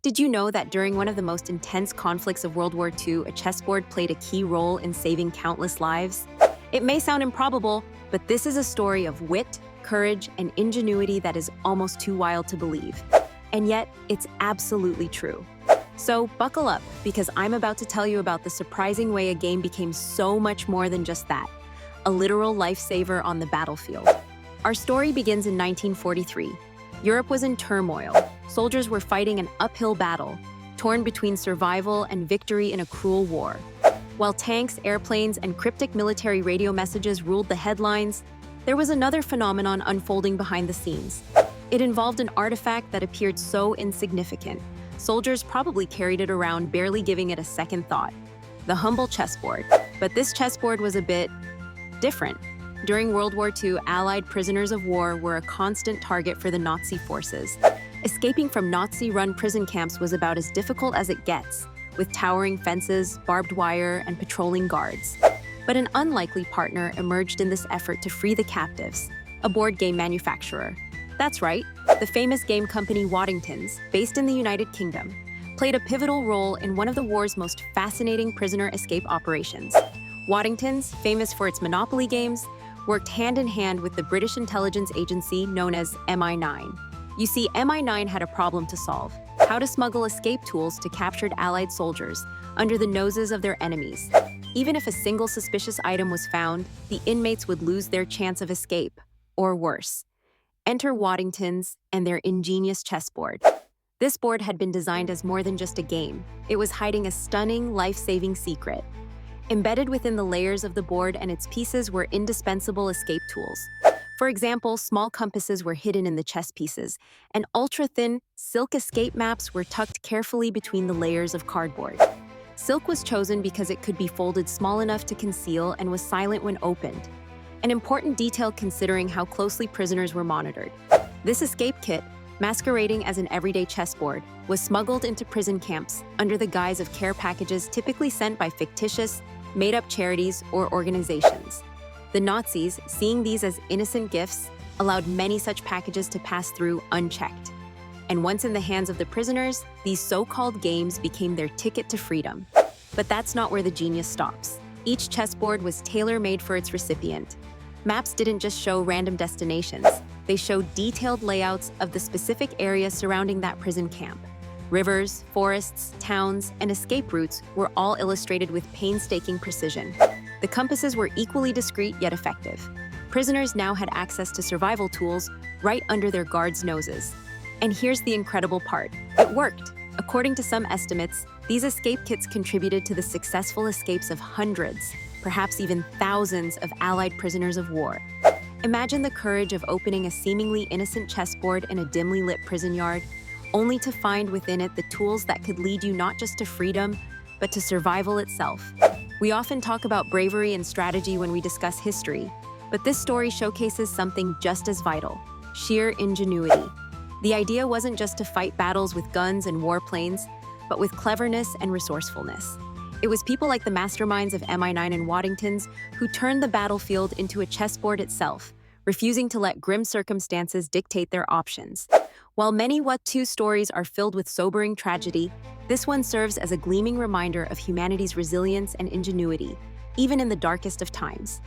Did you know that during one of the most intense conflicts of World War II, a chessboard played a key role in saving countless lives? It may sound improbable, but this is a story of wit, courage, and ingenuity that is almost too wild to believe. And yet, it's absolutely true. So buckle up, because I'm about to tell you about the surprising way a game became so much more than just that, a literal lifesaver on the battlefield. Our story begins in 1943. Europe was in turmoil. Soldiers were fighting an uphill battle, torn between survival and victory in a cruel war. While tanks, airplanes, and cryptic military radio messages ruled the headlines, there was another phenomenon unfolding behind the scenes. It involved an artifact that appeared so insignificant. Soldiers probably carried it around, barely giving it a second thought. The humble chessboard. But this chessboard was a bit different. During World War II, Allied prisoners of war were a constant target for the Nazi forces. Escaping from Nazi-run prison camps was about as difficult as it gets, with towering fences, barbed wire, and patrolling guards. But an unlikely partner emerged in this effort to free the captives, a board game manufacturer. That's right, the famous game company Waddington's, based in the United Kingdom, played a pivotal role in one of the war's most fascinating prisoner escape operations. Waddington's, famous for its Monopoly games, worked hand-in-hand with the British intelligence agency known as MI9. You see, MI9 had a problem to solve: how to smuggle escape tools to captured Allied soldiers under the noses of their enemies. Even if a single suspicious item was found, the inmates would lose their chance of escape, or worse. Enter Waddington's and their ingenious chessboard. This board had been designed as more than just a game. It was hiding a stunning, life-saving secret. Embedded within the layers of the board and its pieces were indispensable escape tools. For example, small compasses were hidden in the chess pieces, and ultra-thin silk escape maps were tucked carefully between the layers of cardboard. Silk was chosen because it could be folded small enough to conceal and was silent when opened, an important detail considering how closely prisoners were monitored. This escape kit, masquerading as an everyday chessboard, was smuggled into prison camps under the guise of care packages typically sent by fictitious, made-up charities or organizations. The Nazis, seeing these as innocent gifts, allowed many such packages to pass through unchecked. And once in the hands of the prisoners, these so-called games became their ticket to freedom. But that's not where the genius stops. Each chessboard was tailor-made for its recipient. Maps didn't just show random destinations. They showed detailed layouts of the specific area surrounding that prison camp. Rivers, forests, towns, and escape routes were all illustrated with painstaking precision. The compasses were equally discreet yet effective. Prisoners now had access to survival tools right under their guards' noses. And here's the incredible part. It worked. According to some estimates, these escape kits contributed to the successful escapes of hundreds, perhaps even thousands of Allied prisoners of war. Imagine the courage of opening a seemingly innocent chessboard in a dimly lit prison yard, only to find within it the tools that could lead you not just to freedom, but to survival itself. We often talk about bravery and strategy when we discuss history, but this story showcases something just as vital: sheer ingenuity. The idea wasn't just to fight battles with guns and warplanes, but with cleverness and resourcefulness. It was people like the masterminds of MI9 and Waddington's who turned the battlefield into a chessboard itself, refusing to let grim circumstances dictate their options. While many What To stories are filled with sobering tragedy, this one serves as a gleaming reminder of humanity's resilience and ingenuity, even in the darkest of times.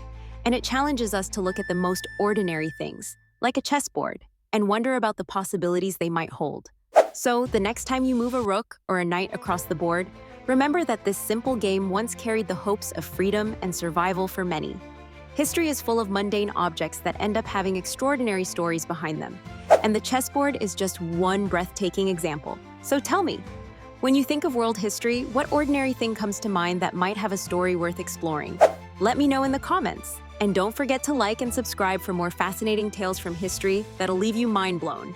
And it challenges us to look at the most ordinary things, like a chessboard, and wonder about the possibilities they might hold. So, the next time you move a rook or a knight across the board, remember that this simple game once carried the hopes of freedom and survival for many. History is full of mundane objects that end up having extraordinary stories behind them, and the chessboard is just one breathtaking example. So tell me, when you think of world history, what ordinary thing comes to mind that might have a story worth exploring? Let me know in the comments. And don't forget to like and subscribe for more fascinating tales from history that'll leave you mind blown.